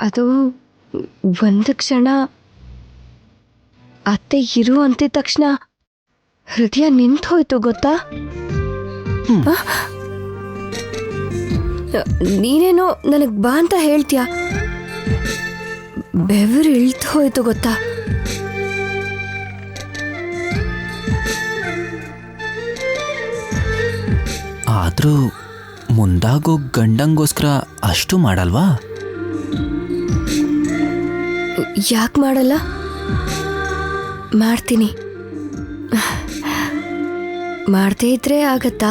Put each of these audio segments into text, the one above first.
ಅದು ಒಂದು ಕ್ಷಣ ಅತ್ತೆ ಇರು ಅಂತಿದ ತಕ್ಷಣ ಹೃದಯ ನಿಂತು ಹೋಯ್ತು ಗೊತ್ತಾ. ನೀನೇನೋ ನನಗೆ ಬಾ ಅಂತ ಹೇಳ್ತೀಯ, ಬೆವರು ಇಳ್ತು ಹೋಯ್ತು ಗೊತ್ತಾ. ಆದ್ರೂ ಮುಂದಾಗೋ ಗಂಡಂಗೋಸ್ಕರ ಅಷ್ಟು ಮಾಡಲ್ವಾ? ಯಾಕೆ ಮಾಡಲ್ಲ? ಮಾಡ್ತೀನಿ. ಮಾಡದೇ ಇದ್ರೆ ಆಗತ್ತಾ?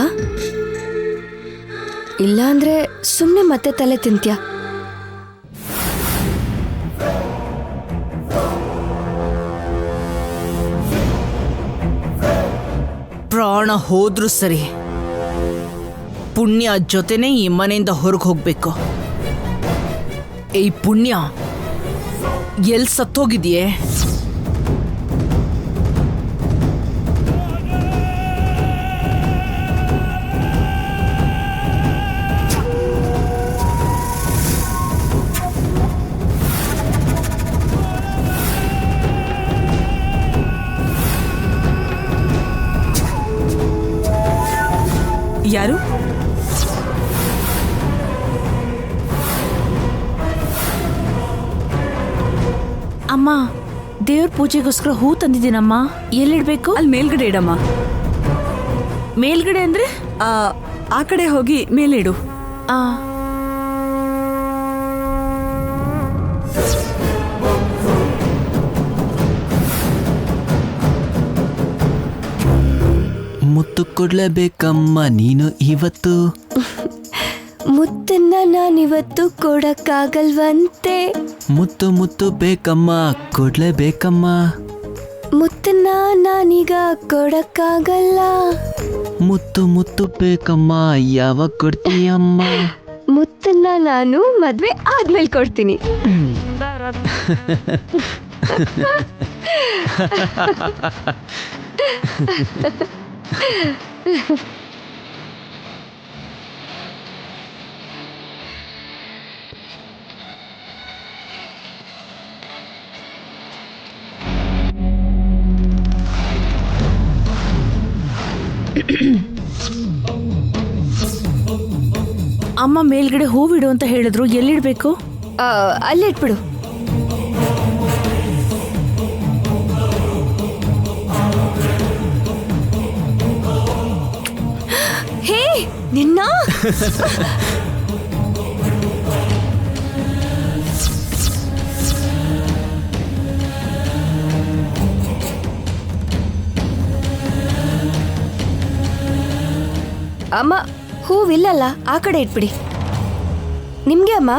ಇಲ್ಲಾಂದ್ರೆ ಸುಮ್ಮನೆ ಮತ್ತೆ ತಲೆ ತಿಂತ್ಯಾ? ಪ್ರಾಣ ಹೋದ್ರೂ ಸರಿ, ಪುಣ್ಯ ಜೊತೆನೇ ಈ ಮನೆಯಿಂದ ಹೊರಗೆ ಹೋಗ್ಬೇಕು. ಈ ಪುಣ್ಯ ಎಲ್ಲಿ ಸತ್ತೋಗಿದೆಯೇ? ಯಾರು? ಅಮ್ಮ, ದೇವ್ರ ಪೂಜೆಗೋಸ್ಕರ ಹೂ ತಂದಿದ್ದೀನಮ್ಮ. ಎಲ್ಲಿಡ್ಬೇಕು? ಅಲ್ಲಿ ಮೇಲ್ಗಡೆ ಇಡಮ್ಮ. ಮೇಲ್ಗಡೆ ಅಂದ್ರೆ? ಆ ಕಡೆ ಹೋಗಿ ಮೇಲೆ ಇಡು. ಮುತ್ತು ಕೊಡ್ಲೇಬೇಕಮ್ಮ ನೀನು ಇವತ್ತು. ಮುತ್ತನ್ನ ನಾನಿವತ್ತು ಕೊಡಕ್ಕಾಗಲ್ವಂತೆ. ಮುತ್ತು ಮುತ್ತು ಬೇಕಮ್ಮ, ಕೊಡ್ಲೇಬೇಕಮ್ಮ. ಮುತ್ತನ್ನ ನಾನೀಗ ಕೊಡಕ್ಕಾಗಲ್ಲ. ಮುತ್ತು ಮುತ್ತು ಬೇಕಮ್ಮ, ಯಾವಾಗ ಕೊಡ್ತೀಯಮ್ಮ? ಮುತ್ತನ್ನ ನಾನು ಮದ್ವೆ ಆದ್ಮೇಲೆ ಕೊಡ್ತೀನಿ. ಅಮ್ಮ ಮೇಲ್ಗಡೆ ಹೂವಿಡು ಅಂತ ಹೇಳಿದ್ರು, ಎಲ್ಲಿಡ್ಬೇಕು? ಅಲ್ಲಿಟ್ಬಿಡು. ಹೇ ನಿನ್ನ ಅಮ್ಮ, ಹೂವಿಲ್ಲಲ್ಲ, ಆ ಕಡೆ ಇಟ್ಬಿಡಿ. ನಿಮ್ಗೆ ಅಮ್ಮ.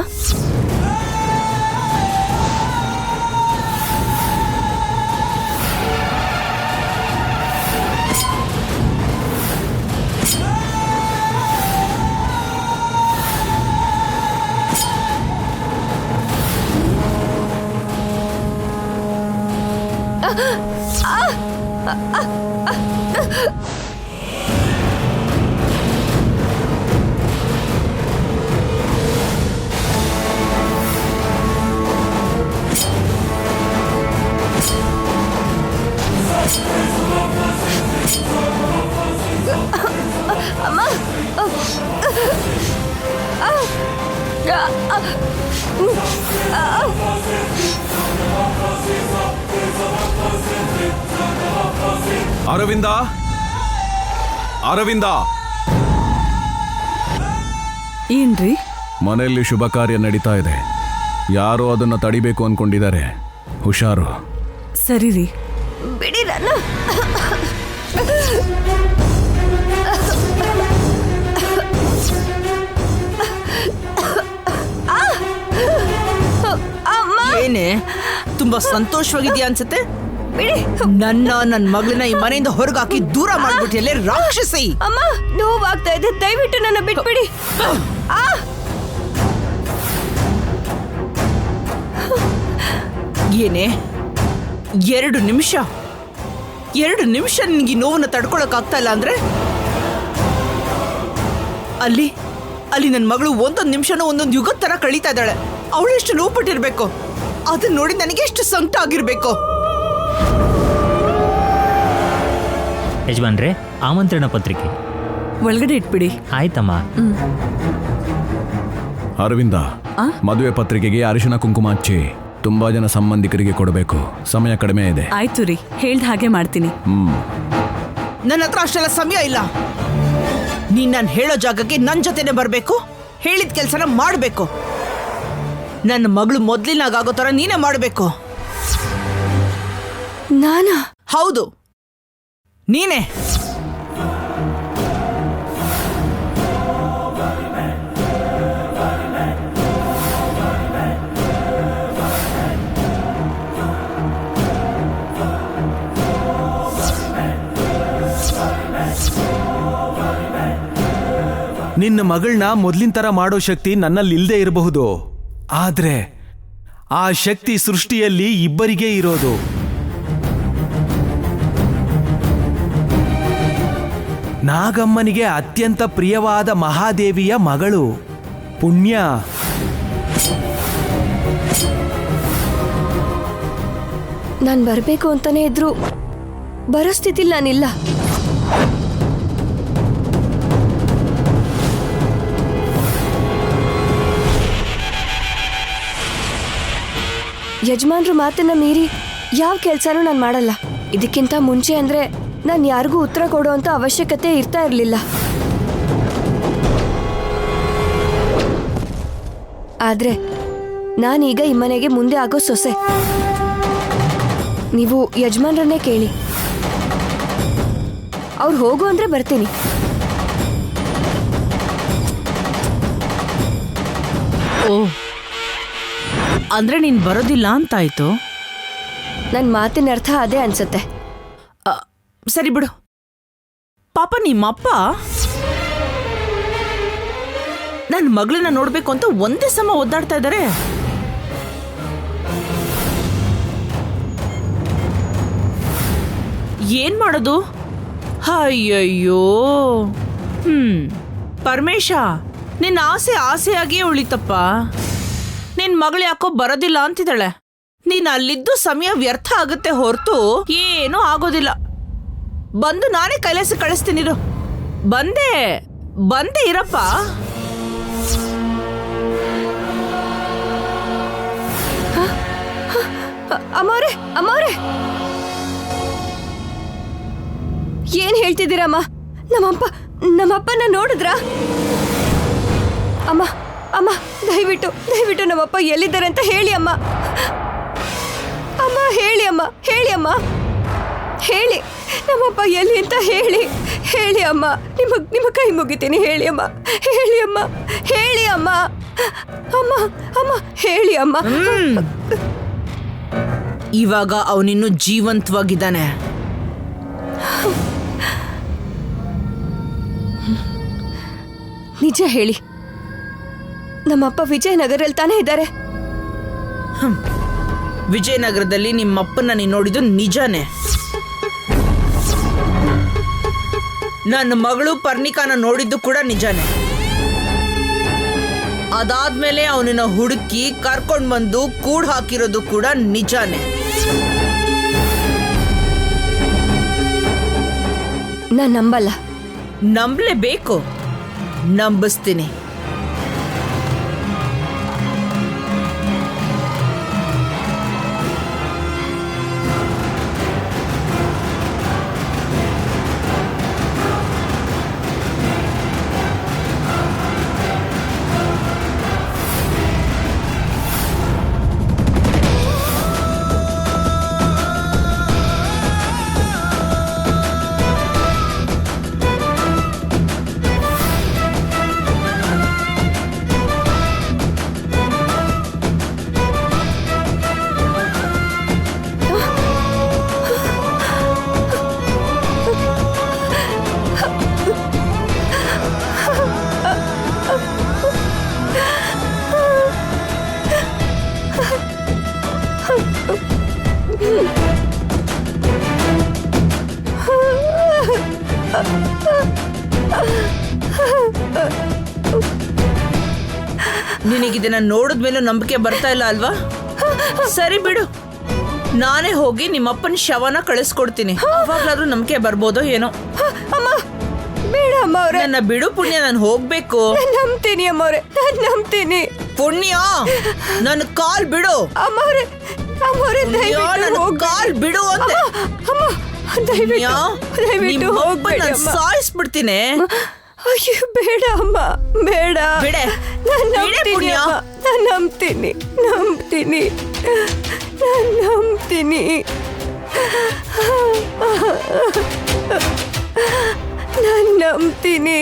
ಅರವಿಂದ, ಅರವಿಂದ, ಏನ್ರಿ? ಮನೆಯಲ್ಲಿ ಶುಭ ಕಾರ್ಯ ನಡೀತಾ ಇದೆ. ಯಾರೋ ಅದನ್ನ ತಡಿಬೇಕು ಅನ್ಕೊಂಡಿದ್ದಾರೆ. ಹುಷಾರು. ಸರಿ ರೀ. ಬಿಡಿ ನನ್ನ. ಏನೇ ತುಂಬಾ ಸಂತೋಷವಾಗಿದ್ಯಾ ಅನ್ಸುತ್ತೆ? ಬಿಡಿ. ನನ್ನ ಮಗಳನ್ನ ಈ ಮನೆಯಿಂದ ಹೊರಗಾಕಿ ದೂರ ಮಾಡ್ಬಿಟ್ಟಿಯಲ್ಲೇ ರಾಕ್ಷಸಿ. ಅಮ್ಮ, ನೋವಾಗ್ತಾ ಇದೆ, ದಯವಿಟ್ಟು ನನ್ನ ಬಿಟ್ಬಿಡಿ. ಏನೇ 2 ನಿಮಿಷ ನಿನಗೆ ನೋವನ್ನ ತಡ್ಕೊಳಕ್ ಆಗ್ತಾ ಇಲ್ಲ ಅಂದ್ರೆ ಅಲ್ಲಿ ನನ್ನ ಮಗಳು ಒಂದೊಂದು ನಿಮಿಷನೂ ಒಂದೊಂದು ಯುಗದ ತರ ಕಳೀತಾ ಇದ್ದಾಳೆ. ಅವಳು ಎಷ್ಟು ನೋವು ಪಟ್ಟಿರ್ಬೇಕು, ಅದನ್ನ ನೋಡಿ ನನಗೆ ಎಷ್ಟು ಸಂಕಟ ಆಗಿರ್ಬೇಕು. ಯಜಮಾನ್ರೆ, ಆಮಂತ್ರಣ ಪತ್ರಿಕೆ ಒಳಗಡೆ ಇಟ್ಬಿಡಿ. ಆಯ್ತಮ್ಮ. ಅರವಿಂದ, ಮದುವೆ ಪತ್ರಿಕೆಗೆ ಅರಿಶಿನ ಕುಂಕುಮ ಹಚ್ಚಿ ತುಂಬಾ ಜನ ಸಂಬಂಧಿಕರಿಗೆ ಕೊಡಬೇಕು. ಸಮಯ ಕಡಿಮೆ ಇದೆ. ಆಯ್ತು ರೀ, ಹೇಳ್ದ ಹಾಗೆ ಮಾಡ್ತೀನಿ. ನನ್ನ ಹತ್ರ ಅಷ್ಟೆಲ್ಲ ಸಮಯ ಇಲ್ಲ. ನೀನ್ ನಾನು ಹೇಳೋ ಜಾಗಕ್ಕೆ ನನ್ನ ಜೊತೆನೆ ಬರ್ಬೇಕು, ಹೇಳಿದ ಕೆಲಸನ ಮಾಡ್ಬೇಕು. ನನ್ನ ಮಗಳು ಮೊದ್ಲಿನಾಗೋ ತರ ನೀನೇ ಮಾಡ್ಬೇಕು. ನಾನಾ? ಹೌದು, ನೀನೇ. ನಿನ್ನ ಮಗಳನ್ನ ಮೊದ್ಲಿನ ತರ ಮಾಡೋ ಶಕ್ತಿ ನನ್ನಲ್ಲಿ ಇಲ್ಲದೆ ಇರಬಹುದು, ಆದ್ರೆ ಆ ಶಕ್ತಿ ಸೃಷ್ಟಿಯಲ್ಲಿ ಇಬ್ಬರಿಗೇ ಇರೋದು. ನಾಗಮ್ಮನಿಗೆ ಅತ್ಯಂತ ಪ್ರಿಯವಾದ ಮಹಾದೇವಿಯ ಮಗಳು. ಪುಣ್ಯ. ನಾನ್ ಬರ್ಬೇಕು ಅಂತಾನೆ ಇದ್ರು ಬರೋ ಸ್ಥಿತಿಲಿ ನಾನಿಲ್ಲ. ಯಜಮಾನ್ರ ಮಾತನ್ನ ಮೀರಿ ಯಾವ ಕೆಲ್ಸನೂ ನಾನು ಮಾಡಲ್ಲ. ಇದಕ್ಕಿಂತ ಮುಂಚೆ ಅಂದ್ರೆ ನಾನು ಯಾರಿಗೂ ಉತ್ತರ ಕೊಡುವಂತ ಅವಶ್ಯಕತೆ ಇರ್ತಾ ಇರಲಿಲ್ಲ. ಆದ್ರೆ ನಾನೀಗ ಈ ಮನೆಗೆ ಮುಂದೆ ಆಗೋ ಸೊಸೆ. ನೀವು ಯಜಮಾನ್ರನ್ನೇ ಕೇಳಿ, ಅವ್ರು ಹೋಗು ಅಂದ್ರೆ ಬರ್ತೀನಿ. ಓ, ಅಂದ್ರೆ ನೀನ್ ಬರೋದಿಲ್ಲ ಅಂತಾಯ್ತು. ನನ್ನ ಮಾತಿನ ಅರ್ಥ ಅದೇ ಅನ್ಸತ್ತೆ. ಸರಿ ಬಿಡು. ಪಾಪ ನಿಮ್ಮಪ್ಪ ನನ್ನ ಮಗಳನ್ನ ನೋಡ್ಬೇಕು ಅಂತ ಒಂದೇ ಸಮ ಒದ್ದಾಡ್ತಾ ಇದ್ದಾರೆ. ಏನ್ ಮಾಡೋದು? ಅಯ್ಯಯ್ಯೋ. ಪರಮೇಶ, ನಿನ್ನ ಆಸೆ ಆಸೆಯಾಗಿಯೇ ಉಳಿತಪ್ಪ. ನಿನ್ ಮಗಳು ಯಾಕೋ ಬರೋದಿಲ್ಲ ಅಂತಿದ್ದಾಳೆ. ನೀನ್ ಅಲ್ಲಿದ್ದು ಸಮಯ ವ್ಯರ್ಥ ಆಗುತ್ತೆ ಹೊರತು ಏನೂ ಆಗೋದಿಲ್ಲ. ಬಂದು ನಾನೇ ಕೈಲಾಸ ಕಳಿಸ್ತೀನಿರು. ಬಂದೆ ಇರಪ್ಪ. ಅಮ್ಮವ್ರೆ, ಏನ್ ಹೇಳ್ತಿದ್ದೀರಮ್ಮ? ನಮ್ಮಪ್ಪನ ನೋಡಿದ್ರ? ಅಮ್ಮ, ದಯವಿಟ್ಟು ನಮ್ಮಪ್ಪ ಎಲ್ಲಿದ್ದಾರೆ ಅಂತ ಹೇಳಿ ಅಮ್ಮ. ಹೇಳಿ ಅಮ್ಮ, ಹೇಳಿ ನಮ್ಮಪ್ಪ ಎಲ್ಲಿ ಅಂತ ಹೇಳಿ ಅಮ್ಮ. ನಿಮ್ಮ ಕೈ ಮುಗಿತೀನಿ, ಹೇಳಿ ಅಮ್ಮ. ಹೇಳಿ ಅಮ್ಮ. ಇವಾಗ ಅವನಿನ್ನು ಜೀವಂತವಾಗಿದ್ದಾನೆ. ನಿಜ ಹೇಳಿ, ನಮ್ಮಪ್ಪ ವಿಜಯನಗರಲ್ಲಿ ತಾನೇ ಇದ್ದಾರೆ? ವಿಜಯನಗರದಲ್ಲಿ ನಿಮ್ಮಪ್ಪನ ನೀನು ನೋಡಿದ್ದು ನಿಜಾನೇ. ನನ್ನ ಮಗಳು ಪರ್ಣಿಕಾನ ನೋಡಿದ್ದು ಕೂಡ ನಿಜಾನೇ. ಅದಾದ್ಮೇಲೆ ಅವನನ್ನ ಹುಡುಕಿ ಕರ್ಕೊಂಡ್ ಬಂದು ಕೂಡ್ ಹಾಕಿರೋದು ಕೂಡ ನಿಜಾನೇ. ನಾನ್ ನಂಬಲ್ಲ. ನಂಬಲೇಬೇಕು. ನಂಬಿಸ್ತೀನಿ. ನಿನಗಿದನ್ನ ನೋಡಿದ್ಮೇಲೂ ನಂಬಿಕೆ ಬರ್ತಾ ಇಲ್ಲ ಅಲ್ವಾ? ಸರಿ ಬಿಡು, ನಾನೇ ಹೋಗಿ ನಿಮ್ಮಪ್ಪನ ಶವನ ಕಳಿಸ್ಕೊಡ್ತೀನಿ. ಅವಾಗ್ಲಾದ್ರೂ ನಂಬಿಕೆ ಬರ್ಬೋದೋ ಏನೋ. ಅಮ್ಮ ಬೇಡ ಅಮ್ಮ ಅವ್ರೆ, ನನ್ನ ಬಿಡು ಪುಣ್ಯ, ನಾನು ಹೋಗ್ಬೇಕು. ನಾನ್ ನಂಬ್ತೀನಿ ಅಮ್ಮ ಅವ್ರೆ, ನಾನ್ ನಂಬ್ತೀನಿ. ಪುಣ್ಯ, ನನ್ನ ಕಾಲ್ ಬಿಡು. ಅಮ್ಮ ಅವ್ರೆ, ಅಮ್ಮ ಅವ್ರೆ, ಪುಣ್ಯ, ನನ್ನ ಕಾಲ್ ಬಿಡು ಅಂದೆ. ಅಮ್ಮ ದಯವಿಟ್ಟು ದಯವಿಟ್ಟು ಹೋಗ್ಬೇಡಿ ನಾನು ಅಮ್ಮ. ಸಾಯಿಸ್ಬಿಡ್ತೀನಿ. ಅಯ್ಯೋ ಬೇಡ ಅಮ್ಮ, ಬೇಡ. ಬಿಡೆ. ನಾನ್ ಬಿಡೆ ನಂಬ್ತೀನಿ ಪುಣ್ಯ. ಅಮ್ಮ, ನಾನ್ ನಂಬ್ತೀನಿ, ನಂಬ್ತೀನಿ, ನಾನ್ ನಂಬ್ತೀನಿ. ನಾನ್ ನಂಬ್ತೀನಿ.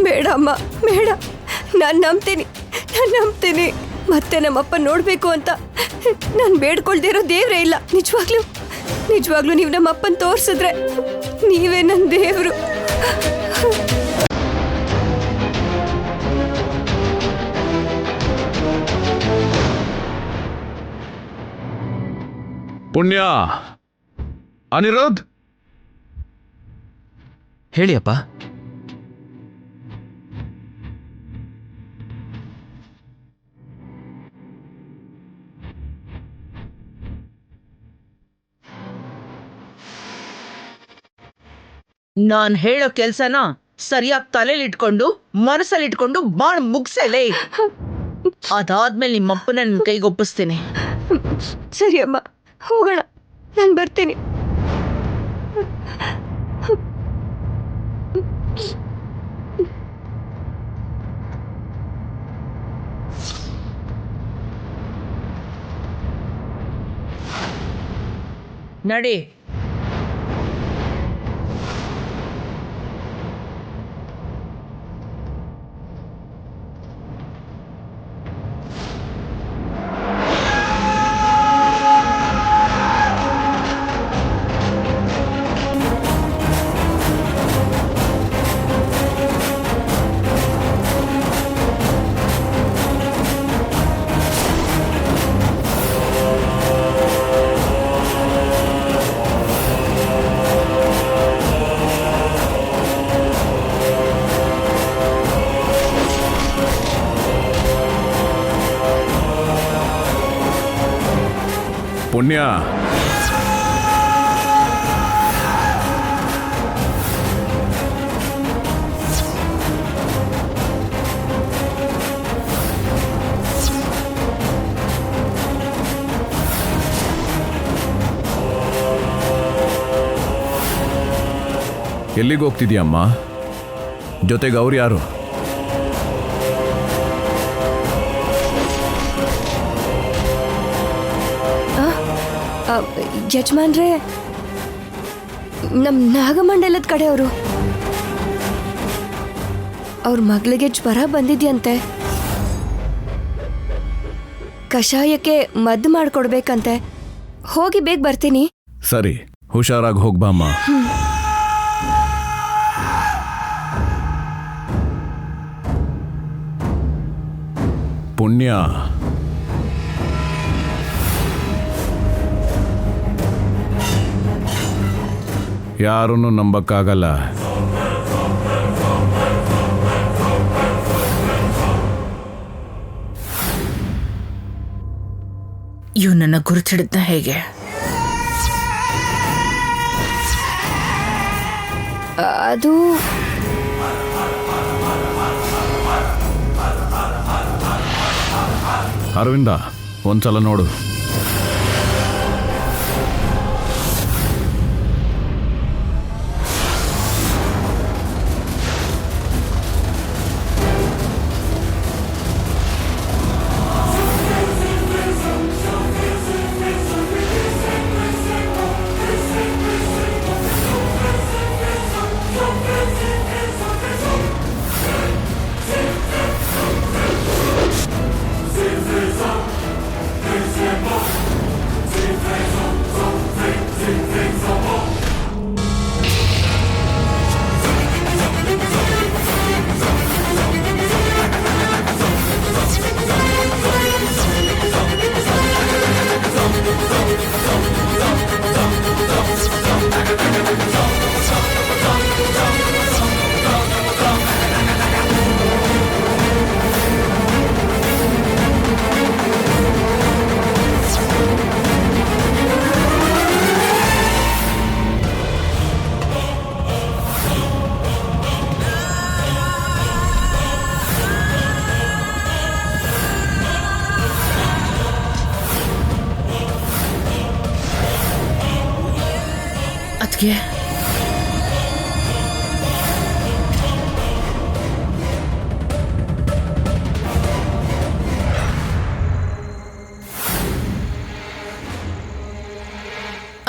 ಬೇಡ ಅಮ್ಮ, ಬೇಡ. ನಾನ್ ನಂಬ್ತೀನಿ, ನಾನ್ ನಂಬ್ತೀನಿ. ಮತ್ತೆ ನಮ್ಮಪ್ಪ ನೋಡ್ಬೇಕು ಅಂತ ನಾನು ಬೇಡ್ಕೊಳ್ದಿರೋ ದೇವ್ರೇ ಇಲ್ಲ. ನಿಜವಾಗ್ಲೂ ನಿಜವಾಗ್ಲೂ ನೀವು ನಮ್ಮಪ್ಪನ್ ತೋರ್ಸಿದ್ರೆ ನೀವೇ ನನ್ನ ದೇವ್ರು. ಪುಣ್ಯ, ಅನಿರುದ್ಧ್, ಹೇಳಿ ಅಪ್ಪ. ನಾನ್ ಹೇಳೋ ಕೆಲ್ಸನ ಸರಿಯಾಗಿ ತಲೆಯಲ್ಲಿ ಇಟ್ಕೊಂಡು ಮನಸ್ಸಲ್ಲಿ ಇಟ್ಕೊಂಡು ಬಾಳ್ ಮುಗ್ಸಲೇ. ಅದಾದ್ಮೇಲೆ ನಿಮ್ಮಪ್ಪನ ನಿನ್ ಕೈಗೆ ಒಪ್ಪಿಸ್ತೀನಿ. ಸರಿ ಅಮ್ಮ, ಹೋಗೋಣ. ನಾನು ಬರ್ತೀನಿ. ನಡಿ. ಪುಣ್ಯ, ಎಲ್ಲಿಗೆ ಹೋಗ್ತಿದ್ಯಮ್ಮ? ಜೊತೆಗೆ ಅವ್ರು ಯಾರು? ಯಜಮಾನ್ರೆ, ನಮ್ಮ ನಾಗಮಂಡಲದ ಕಡೆಯವರು. ಅವ್ರ ಮಗಳಿಗೆ ಜ್ವರ ಬಂದಿದ್ಯಂತೆ, ಕಷಾಯಕ್ಕೆ ಮದ್ದು ಮಾಡ್ಕೊಡ್ಬೇಕಂತೆ. ಹೋಗಿ ಬೇಗ ಬರ್ತೀನಿ. ಸರಿ, ಹುಷಾರಾಗಿ ಹೋಗ್ಬಾಮ್ಮ. ಪುಣ್ಯ, ಯಾರನ್ನು ನಂಬಕ್ಕಾಗಲ್ಲ. ಇವನನ್ನ ಗುರುತಿಡಿದ್ನ ಹೇಗೆ? ಅದು ಅರವಿಂದ, ಒಂದ್ಸಲ ನೋಡು.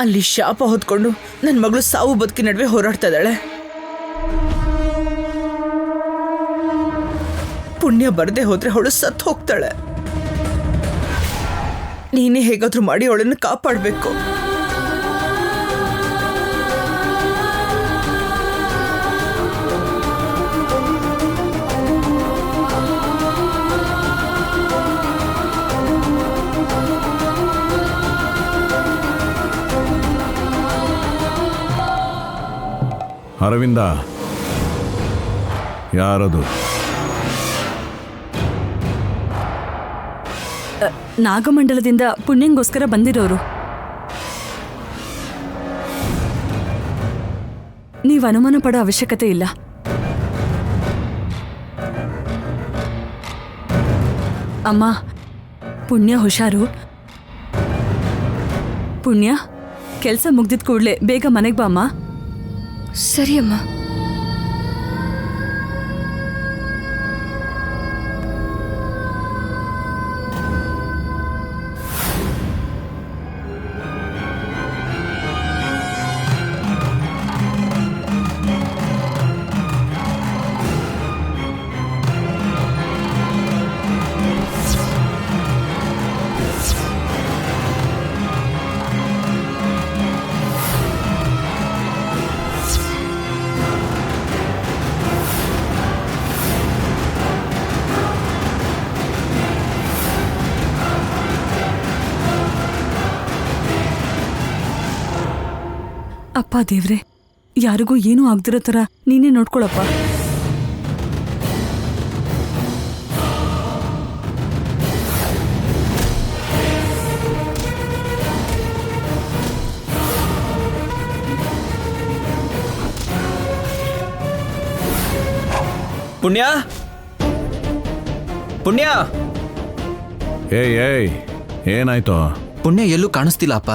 ಅಲ್ಲಿ ಶಾಪ ಹೊತ್ಕೊಂಡು ನನ್ನ ಮಗಳು ಸಾವು ಬದುಕಿ ನಡುವೆ ಹೋರಾಡ್ತಾ ಇದ್ದಾಳೆ. ಪುಣ್ಯ ಬರದೆ ಹೋದ್ರೆ ಅವಳು ಸತ್ತು ಹೋಗ್ತಾಳೆ. ನೀನೇ ಹೇಗಾದ್ರೂ ಮಾಡಿ ಅವಳನ್ನು ಕಾಪಾಡಬೇಕು. ಅರವಿಂದ, ಯಾರದು? ನಾಗಮಂಡಲದಿಂದ ಪುಣ್ಯಂಗೋಸ್ಕರ ಬಂದಿರೋರು. ನೀವು ಅನುಮಾನ ಪಡೋ ಅವಶ್ಯಕತೆ ಇಲ್ಲ. ಅಮ್ಮ, ಪುಣ್ಯ ಹುಷಾರು. ಪುಣ್ಯ, ಕೆಲಸ ಮುಗ್ದಿದ್ ಕೂಡ್ಲೆ ಬೇಗ ಮನೆಗೆ ಬಾ ಅಮ್ಮ. ಸರಿ ಅಮ್ಮ. ಅಪ್ಪ ದೇವ್ರೆ, ಯಾರಿಗೂ ಏನೂ ಆಗ್ದಿರೋ ಥರ ನೀನೇ ನೋಡ್ಕೊಳಪ್ಪ. ಪುಣ್ಯ, ಪುಣ್ಯ, ಏಯ್ ಏನಾಯ್ತು? ಪುಣ್ಯ ಎಲ್ಲೂ ಕಾಣಿಸ್ತಿಲ್ಲ ಅಪ್ಪ.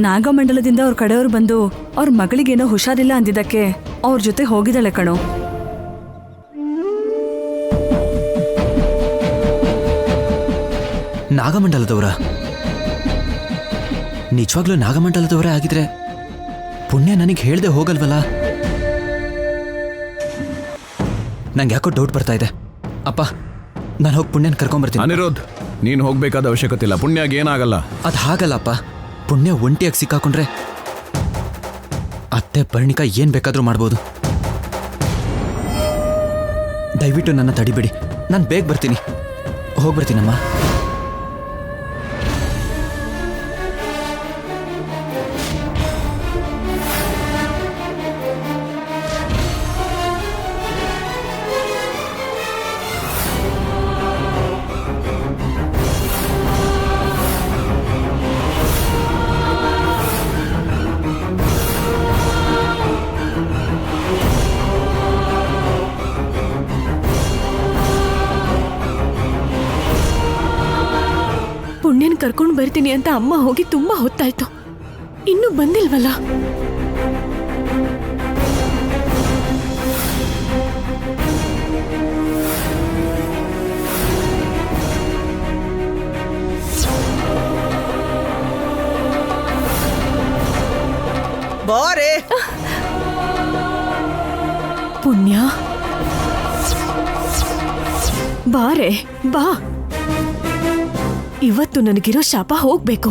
ನಾಗಮಂಡಲದಿಂದ ಅವ್ರ ಕಡೆಯವ್ರು ಬಂದು ಅವ್ರ ಮಗಳಿಗೇನೋ ಹುಷಾರಿಲ್ಲ ಅಂದಿದ್ದಕ್ಕೆ ಅವ್ರ ಜೊತೆ ಹೋಗಿದ್ದಾಳೆ ಕಣೋ. ನಾಗಮಂಡಲದವರ? ನಿಜವಾಗ್ಲೂ ನಾಗಮಂಡಲದವರೇ ಆಗಿದ್ರೆ ಪುಣ್ಯ ನನಗೆ ಹೇಳ್ದೆ ಹೋಗಲ್ವಲ್ಲ? ನಂಗೆ ಯಾಕೋ ಡೌಟ್ ಬರ್ತಾ ಇದೆ. ಅಪ್ಪ, ನಾನು ಹೋಗಿ ಪುಣ್ಯನ ಕರ್ಕೊಂಬರ್ತೀನಿ. ಅನಿರುದ್ಧ್, ನೀನು ಹೋಗ್ಬೇಕಾದ ಅವಶ್ಯಕತೆ ಇಲ್ಲ. ಪುಣ್ಯಗೆ ಏನಾಗಲ್ಲ. ಅದು ಹಾಗಲ್ಲಪ್ಪ. ಪುಣ್ಯ ಒಂಟಿಯಾಗಿ ಸಿಕ್ಕಾಕೊಂಡ್ರೆ ಅತ್ತೆ ಪರಿಣಿಕ ಏನ್ ಬೇಕಾದ್ರೂ ಮಾಡ್ಬೋದು. ದಯವಿಟ್ಟು ನನ್ನ ತಡಿಬೇಡಿ, ನಾನು ಬೇಗ ಬರ್ತೀನಿ. ಹೋಗ್ಬರ್ತೀನಮ್ಮ. ಪುಣ್ಯನ್ ಕರ್ಕೊಂಡು ಬರ್ತೀನಿ ಅಂತ ಅಮ್ಮ ಹೋಗಿ ತುಂಬಾ ಹೊತ್ತಾಯ್ತು, ಇನ್ನೂ ಬಂದಿಲ್ವಲ್ಲ? ಬಾರೆ ಪುಣ್ಯ, ಬಾರೆ ಬಾ. ಇವತ್ತು ನನಗಿರೋ ಶಾಪ ಹೋಗ್ಬೇಕು.